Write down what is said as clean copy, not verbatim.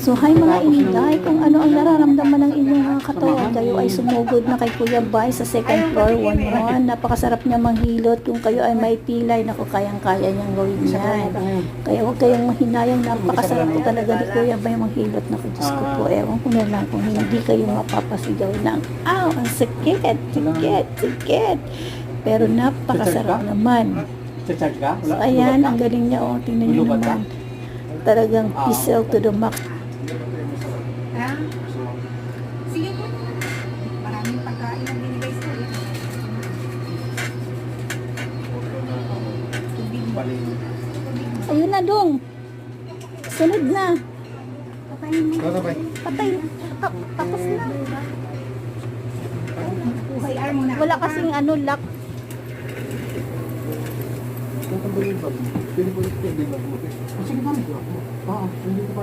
So hi mga inday, kung ano ang nararamdaman ng inyong mga katawan, kayo ay sumugod na kay Kuya Bay sa second floor 1-1. Napakasarap niya manghilot. Kung kayo ay may pilay, naku, kayang-kaya niyang gawin yan. Kaya huwag kayong mahinayang, napakasarap po talaga ni Kuya Bay manghilot. Naku, Diyos ko po, ewan ko na lang kung hindi kayo mapapasigaw ng, aw, ang sakit, sakit. Pero napakasarap naman. So ayan, ang galing niya, oh, tingnan niyo naman. Talagang pixel to the max. Ha? Sige po. Maraming pagkain ang binigay sa iyo. Ayun na dong. Sunod na. Patay. Tapos na. Buhay mo na. Wala kasing ano lock. Sige, mami ko. Hindi ko pa